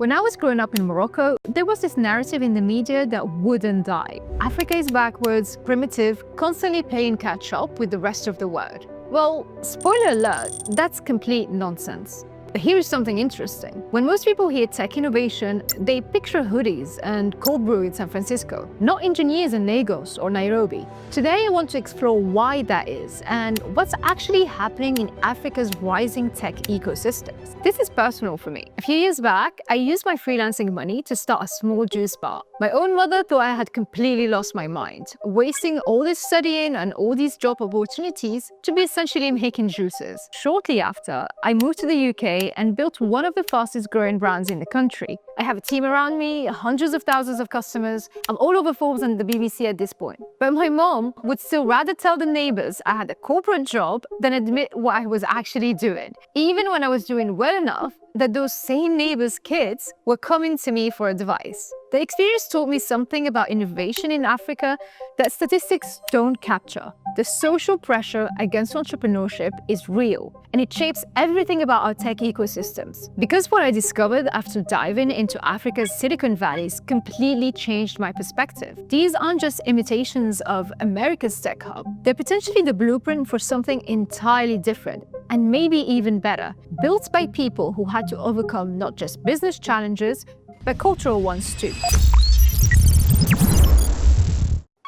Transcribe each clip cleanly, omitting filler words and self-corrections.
When I was growing up in Morocco, there was this narrative in the media that wouldn't die. Africa is backwards, primitive, constantly playing catch up with the rest of the world. Well, spoiler alert, that's complete nonsense. But here is something interesting. When most people hear tech innovation, they picture hoodies and cold brew in San Francisco, not engineers in Lagos or Nairobi. Today, I want to explore why that is and what's actually happening in Africa's rising tech ecosystems. This is personal for me. A few years back, I used my freelancing money to start a small juice bar. My own mother thought I had completely lost my mind, wasting all this studying and all these job opportunities to be essentially making juices. Shortly after, I moved to the UK and built one of the fastest growing brands in the country. I have a team around me, hundreds of thousands of customers. I'm all over Forbes and the BBC at this point. But my mom would still rather tell the neighbors I had a corporate job than admit what I was actually doing, even when I was doing well enough that those same neighbors' kids were coming to me for advice. The experience taught me something about innovation in Africa that statistics don't capture. The social pressure against entrepreneurship is real, and it shapes everything about our tech ecosystems. Because what I discovered after diving into Africa's Silicon Valleys completely changed my perspective. These aren't just imitations of America's tech hub. They're potentially the blueprint for something entirely different, and maybe even better, built by people who had to overcome not just business challenges, but cultural ones too.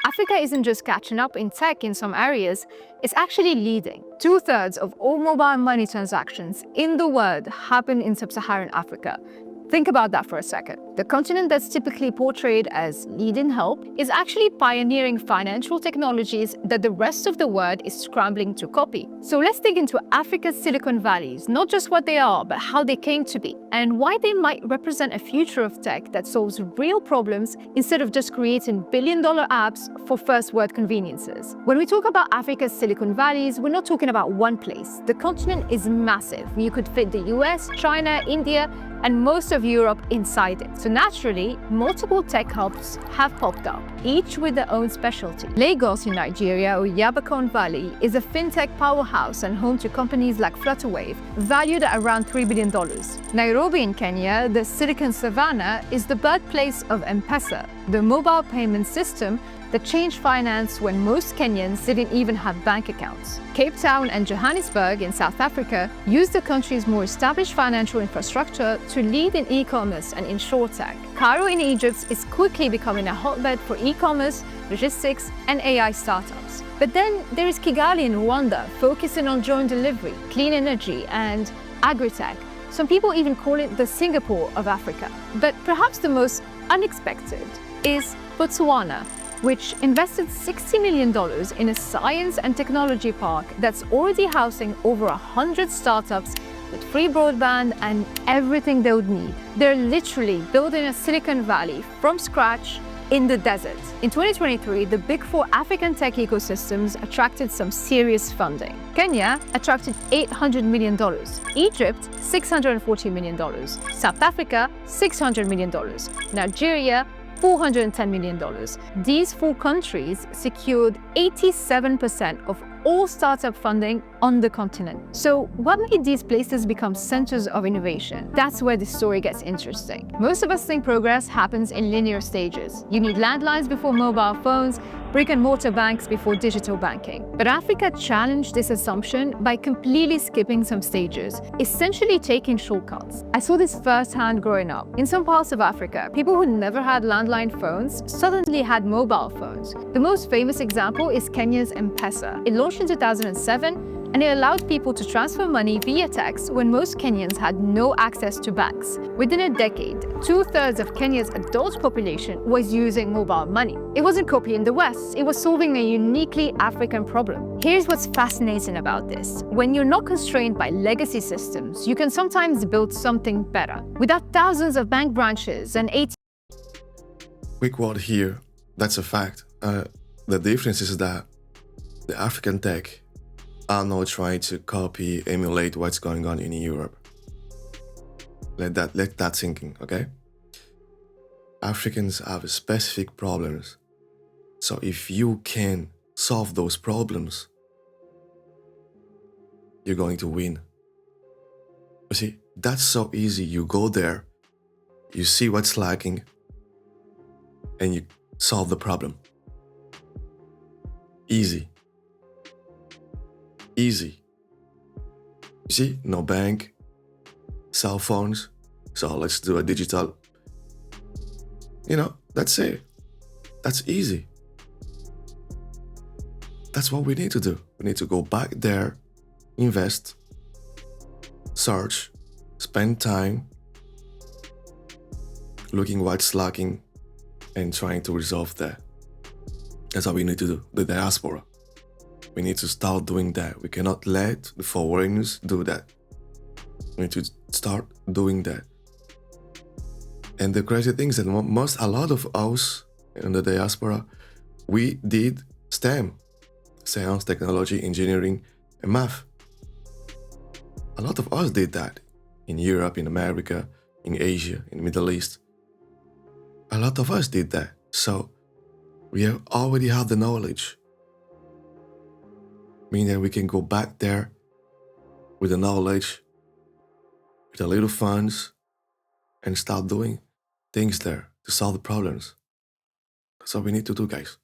Africa isn't just catching up in tech in some areas, it's actually leading. 2/3 of all mobile money transactions in the world happen in sub-Saharan Africa. Think about that for a second. The continent that's typically portrayed as needing help is actually pioneering financial technologies that the rest of the world is scrambling to copy. So let's dig into Africa's Silicon Valleys, not just what they are, but how they came to be, and why they might represent a future of tech that solves real problems instead of just creating billion-dollar apps for first-world conveniences. When we talk about Africa's Silicon Valleys, we're not talking about one place. The continent is massive. You could fit the US, China, India, and most of Europe inside it. So naturally, multiple tech hubs have popped up, each with their own specialty. Lagos in Nigeria, or Yabacon Valley, is a fintech powerhouse and home to companies like Flutterwave, valued at around $3 billion. Nairobi in Kenya, the Silicon Savannah, is the birthplace of M-Pesa, the mobile payment system that changed finance when most Kenyans didn't even have bank accounts. Cape Town and Johannesburg in South Africa use the country's more established financial infrastructure to lead in e-commerce and insurtech. Cairo in Egypt is quickly becoming a hotbed for e-commerce, logistics, and AI startups. But then there is Kigali in Rwanda, focusing on drone delivery, clean energy, and agri-tech. Some people even call it the Singapore of Africa. But perhaps the most unexpected is Botswana, which invested $60 million in a science and technology park that's already housing over 100 startups with free broadband and everything they would need. They're literally building a Silicon Valley from scratch in the desert. In 2023, the big four African tech ecosystems attracted some serious funding. Kenya attracted $800 million, Egypt $640 million, South Africa $600 million, Nigeria $410 million. These four countries secured 87% of all startup funding on the continent. So what made these places become centers of innovation? That's where the story gets interesting. Most of us think progress happens in linear stages. You need landlines before mobile phones, brick and mortar banks before digital banking. But Africa challenged this assumption by completely skipping some stages, essentially taking shortcuts. I saw this firsthand growing up. In some parts of Africa, people who never had landline phones suddenly had mobile phones. The most famous example is Kenya's M-Pesa. It launched in 2007, and it allowed people to transfer money via text when most Kenyans had no access to banks. Within a decade, 2/3 of Kenya's adult population was using mobile money. It wasn't copying the West, it was solving a uniquely African problem. Here's what's fascinating about this. When you're not constrained by legacy systems, you can sometimes build something better. Without thousands of bank branches and ATMs. Quick word here, that's a fact. The difference is that the African tech are not trying to copy, emulate what's going on in Europe. Let that sink in, okay? Africans have specific problems. So if you can solve those problems, you're going to win. You see, that's so easy. You go there, You see what's lacking and you solve the problem. Easy. Easy. You see, no bank, cell phones. So let's do a digital. That's it. That's easy. That's what we need to do. We need to go back there, invest, search, spend time looking what's lacking and trying to resolve that. That's what we need to do, the diaspora. We need to start doing that. We cannot let the foreigners do that. We need to start doing that. And the crazy thing is that a lot of us in the diaspora, we did STEM, science, technology, engineering, and math. A lot of us did that in Europe, in America, in Asia, in the Middle East. A lot of us did that. So we already have the knowledge. Meaning that we can go back there with the knowledge, with a little funds, and start doing things there to solve the problems. That's what we need to do, guys.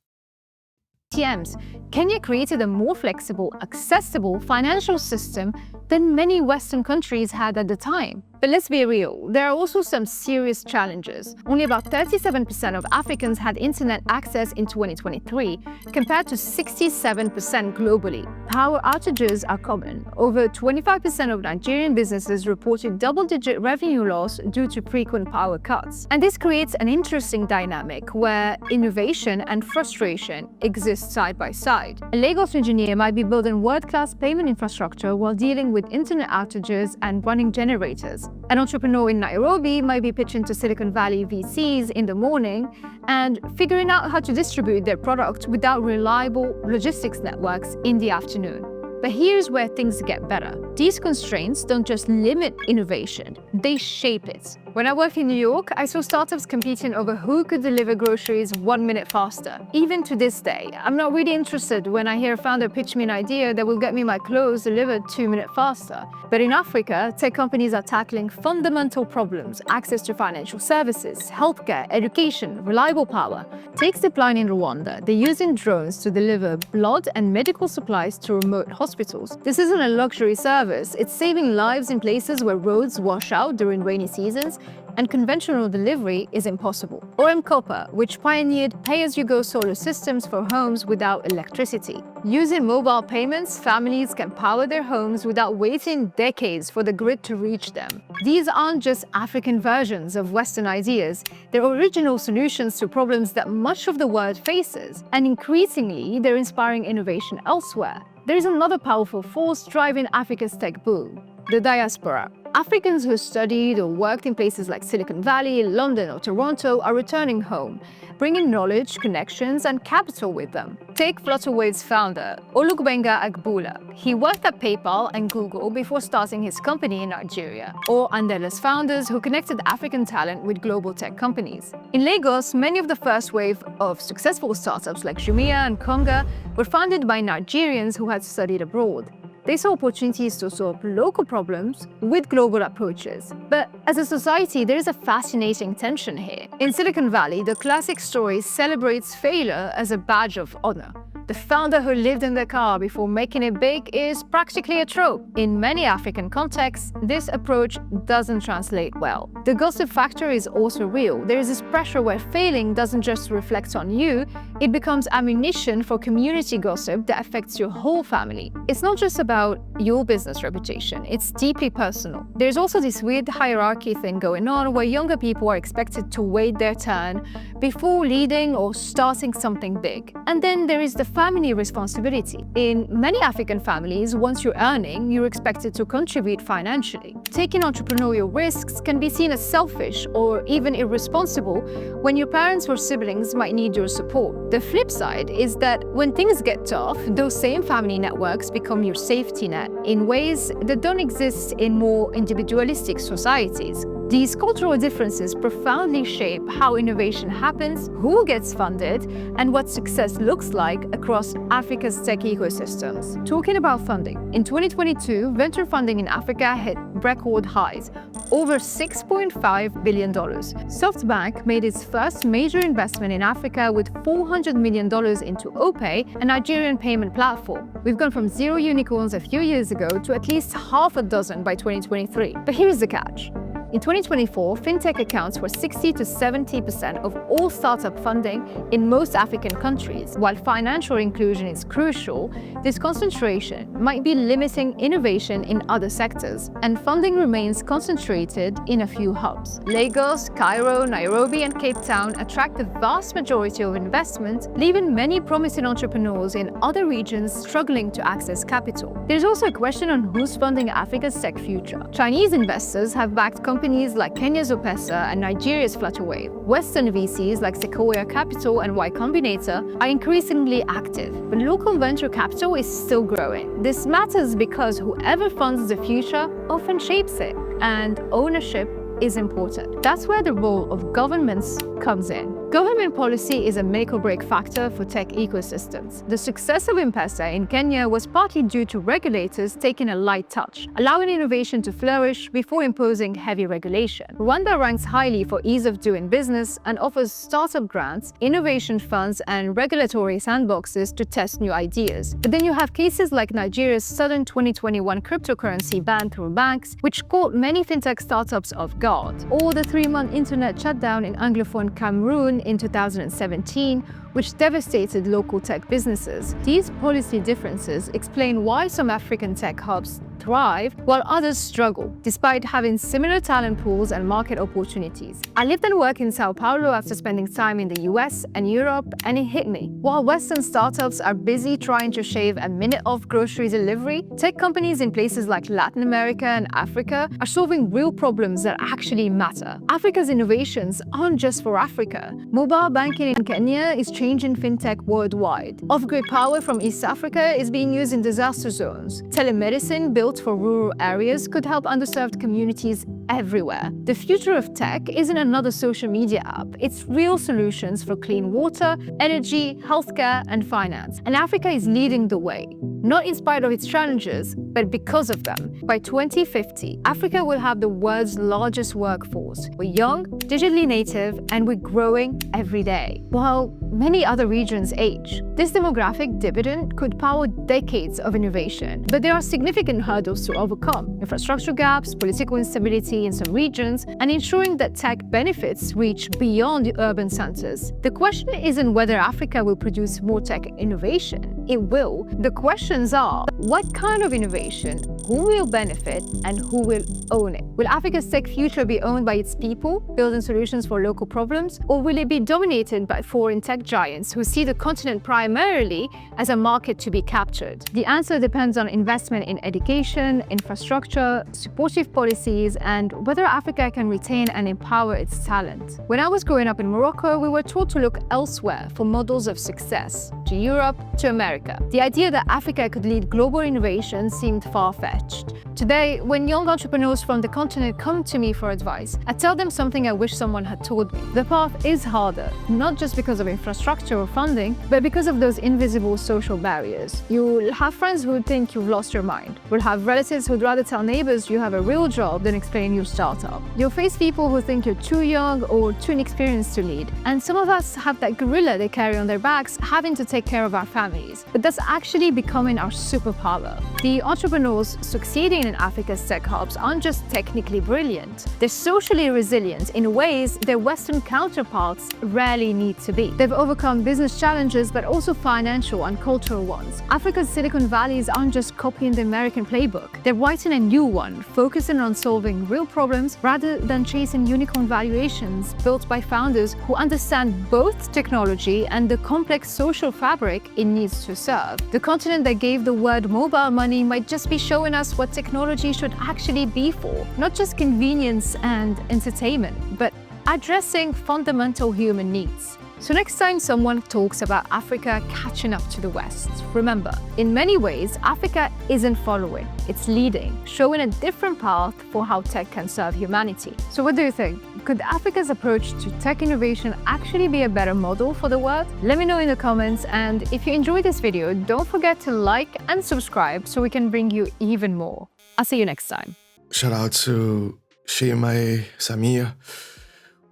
ATMs, Kenya created a more flexible, accessible financial system than many Western countries had at the time. But let's be real, there are also some serious challenges. Only about 37% of Africans had internet access in 2023, compared to 67% globally. Power outages are common. Over 25% of Nigerian businesses reported double-digit revenue loss due to frequent power cuts. And this creates an interesting dynamic where innovation and frustration exist side by side. A Lagos engineer might be building world-class payment infrastructure while dealing with internet outages and running generators. An entrepreneur in Nairobi might be pitching to Silicon Valley VCs in the morning and figuring out how to distribute their product without reliable logistics networks in the afternoon. But here's where things get better. These constraints don't just limit innovation, they shape it. When I worked in New York, I saw startups competing over who could deliver groceries 1 minute faster. Even to this day, I'm not really interested when I hear a founder pitch me an idea that will get me my clothes delivered 2 minutes faster. But in Africa, tech companies are tackling fundamental problems: access to financial services, healthcare, education, reliable power. Take zipline in Rwanda. They're using drones to deliver blood and medical supplies to remote hospitals. This isn't a luxury service, it's saving lives in places where roads wash out during rainy seasons and conventional delivery is impossible. Or M-Copper, which pioneered pay-as-you-go solar systems for homes without electricity. Using mobile payments, families can power their homes without waiting decades for the grid to reach them. These aren't just African versions of Western ideas, they're original solutions to problems that much of the world faces, and increasingly, they're inspiring innovation elsewhere. There is another powerful force driving Africa's tech boom: the diaspora. Africans who studied or worked in places like Silicon Valley, London, or Toronto are returning home, bringing knowledge, connections, and capital with them. Take Flutterwave's founder, Olugbenga Agboola. He worked at PayPal and Google before starting his company in Nigeria. Or Andela's founders who connected African talent with global tech companies. In Lagos, many of the first wave of successful startups like Jumia and Konga were founded by Nigerians who had studied abroad. They saw opportunities to solve local problems with global approaches. But as a society, there is a fascinating tension here. In Silicon Valley, the classic story celebrates failure as a badge of honor. The founder who lived in their car before making it big is practically a trope. In many African contexts, this approach doesn't translate well. The gossip factor is also real. There is this pressure where failing doesn't just reflect on you, it becomes ammunition for community gossip that affects your whole family. It's not just about your business reputation, it's deeply personal. There's also this weird hierarchy thing going on where younger people are expected to wait their turn before leading or starting something big. And then there is the family responsibility. In many African families, once you're earning, you're expected to contribute financially. Taking entrepreneurial risks can be seen as selfish or even irresponsible when your parents or siblings might need your support. The flip side is that when things get tough, those same family networks become your safety net in ways that don't exist in more individualistic societies. These cultural differences profoundly shape how innovation happens, who gets funded, and what success looks like across Africa's tech ecosystems. Talking about funding, in 2022, venture funding in Africa hit record highs, over $6.5 billion. SoftBank made its first major investment in Africa with $400 million into OPay, a Nigerian payment platform. We've gone from 0 unicorns a few years ago to at least half a dozen by 2023. But here's the catch. In 2024, fintech accounts for 60 to 70% of all startup funding in most African countries. While financial inclusion is crucial, this concentration might be limiting innovation in other sectors, and funding remains concentrated in a few hubs. Lagos, Cairo, Nairobi, and Cape Town attract the vast majority of investment, leaving many promising entrepreneurs in other regions struggling to access capital. There's also a question on who's funding Africa's tech future. Chinese investors have backed companies like Kenya's Opesa and Nigeria's Flutterwave. Western VCs like Sequoia Capital and Y Combinator are increasingly active, but local venture capital is still growing. This matters because whoever funds the future often shapes it, and ownership is important. That's where the role of governments comes in. Government policy is a make-or-break factor for tech ecosystems. The success of M-Pesa in Kenya was partly due to regulators taking a light touch, allowing innovation to flourish before imposing heavy regulation. Rwanda ranks highly for ease of doing business and offers startup grants, innovation funds, and regulatory sandboxes to test new ideas. But then you have cases like Nigeria's sudden 2021 cryptocurrency ban through banks, which caught many fintech startups off guard, or the 3-month internet shutdown in Anglophone Cameroon in 2017, which devastated local tech businesses. These policy differences explain why some African tech hubs thrive while others struggle, despite having similar talent pools and market opportunities. I lived and worked in Sao Paulo after spending time in the US and Europe, and it hit me. While Western startups are busy trying to shave a minute off grocery delivery, tech companies in places like Latin America and Africa are solving real problems that actually matter. Africa's innovations aren't just for Africa. Mobile banking in Kenya is changing fintech worldwide. Off-grid power from East Africa is being used in disaster zones. Telemedicine built for rural areas could help underserved communities everywhere. The future of tech isn't another social media app. It's real solutions for clean water, energy, healthcare, and finance. And Africa is leading the way, not in spite of its challenges, but because of them. By 2050, Africa will have the world's largest workforce. We're young, digitally native, and we're growing every day, while many other regions age. This demographic dividend could power decades of innovation, but there are significant hurdles to overcome: infrastructure gaps, political instability in some regions, and ensuring that tech benefits reach beyond the urban centers. The question isn't whether Africa will produce more tech innovation. It will. The questions are, what kind of innovation, who will benefit, and who will own it? Will Africa's tech future be owned by its people, building solutions for local problems, or will it be dominated by foreign tech giants who see the continent primarily as a market to be captured? The answer depends on investment in education, infrastructure, supportive policies, and whether Africa can retain and empower its talent. When I was growing up in Morocco, we were taught to look elsewhere for models of success, to Europe, to America. The idea that Africa could lead global innovation seemed far-fetched. Today, when young entrepreneurs from the continent come to me for advice, I tell them something I wish someone had told me. The path is harder, not just because of infrastructure or funding, but because of those invisible social barriers. You'll have friends who think you've lost your mind. You'll have relatives who'd rather tell neighbors you have a real job than explain your startup. You'll face people who think you're too young or too inexperienced to lead. And some of us have that gorilla they carry on their backs, having to take care of our families. But that's actually becoming our superpower. The entrepreneurs succeeding in Africa's tech hubs aren't just technically brilliant. They're socially resilient in ways their Western counterparts rarely need to be. They've overcome business challenges, but also financial and cultural ones. Africa's Silicon Valleys aren't just copying the American playbook. They're writing a new one, focusing on solving real problems rather than chasing unicorn valuations built by founders who understand both technology and the complex social fabric it needs to serve. The continent that gave the word mobile money might just be showing us what technology should actually be for, not just convenience and entertainment, but addressing fundamental human needs. So next time someone talks about Africa catching up to the West, remember, in many ways, Africa isn't following, it's leading, showing a different path for how tech can serve humanity. So what do you think? Could Africa's approach to tech innovation actually be a better model for the world? Let me know in the comments, and if you enjoyed this video, don't forget to like and subscribe so we can bring you even more. I'll see you next time. Shout out to Shimei, Samir.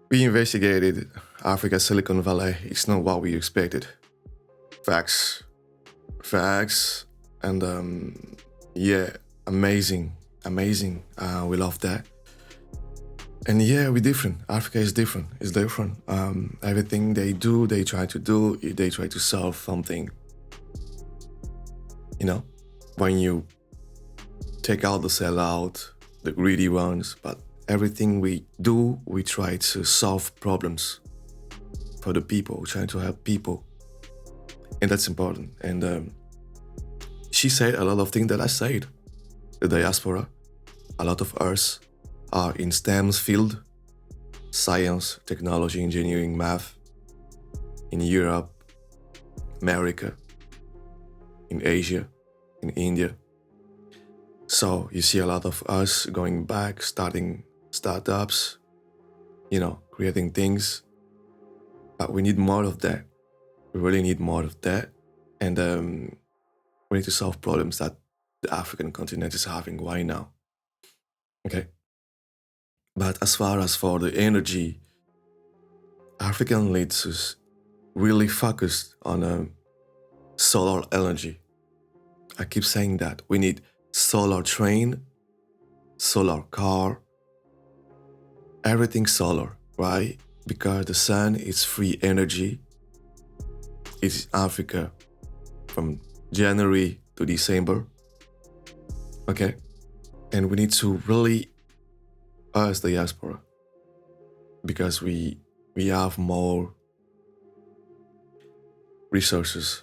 We investigated Africa, Silicon Valley. It's not what we expected. Facts. Facts. And yeah, amazing. We love that. And yeah, we're different. Africa is different. It's different. Everything they do, they try to solve something. You know, when you take out the sellout, the greedy ones, but everything we do, we try to solve problems for the people, trying to help people. And that's important. And she said a lot of things that I said. The diaspora, a lot of us are in STEM field, science, technology, engineering, math, in Europe, America, in Asia, in India. So you see a lot of us going back, starting startups, you know, creating things. But we need more of that. We really need more of that. And we need to solve problems that the African continent is having right now. Okay? But as far as for the energy, African leaders really focused on solar energy. I keep saying that. We need solar train, solar car, everything solar, right? Because the sun is free energy. It's Africa from January to December. Okay? And we need to really, us the diaspora, because we have more resources,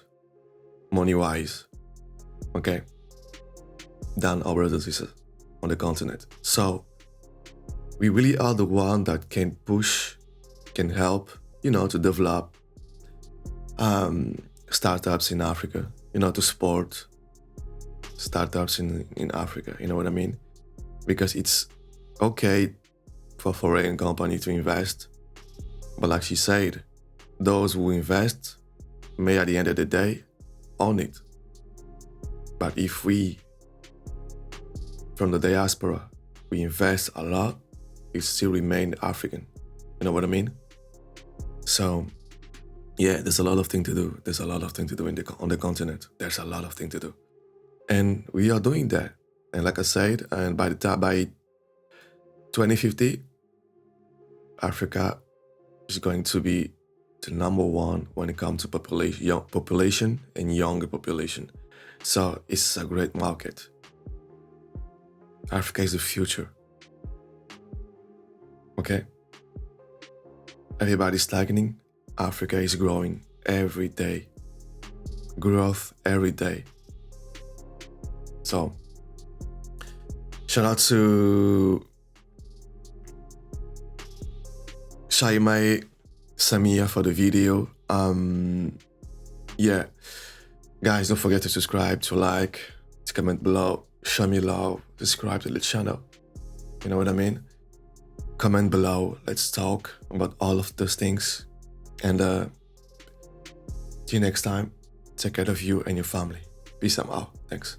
money-wise, okay, than our brothers on the continent. So we really are the one that can push, can help, you know, to develop startups in Africa, you know, to support startups in Africa, you know what I mean? Because it's okay for foreign company to invest, but like she said, those who invest may at the end of the day own it. But if we, from the diaspora, we invest a lot, it still remain African. You know what I mean? So, yeah, there's a lot of things to do. There's a lot of things to do on the continent. There's a lot of things to do. And we are doing that. And like I said, and by 2050, Africa is going to be the number one when it comes to population and younger population. So it's a great market. Africa is the future. Okay? Everybody's stagnating. Africa is growing every day. Growth every day. So, shout out to Shaimai, Samia for the video. Yeah. Guys, don't forget to subscribe, to like, to comment below, show me love, subscribe to the channel. You know what I mean? Comment below, let's talk about all of those things. And see you next time. Take care of you and your family. Peace out. Thanks.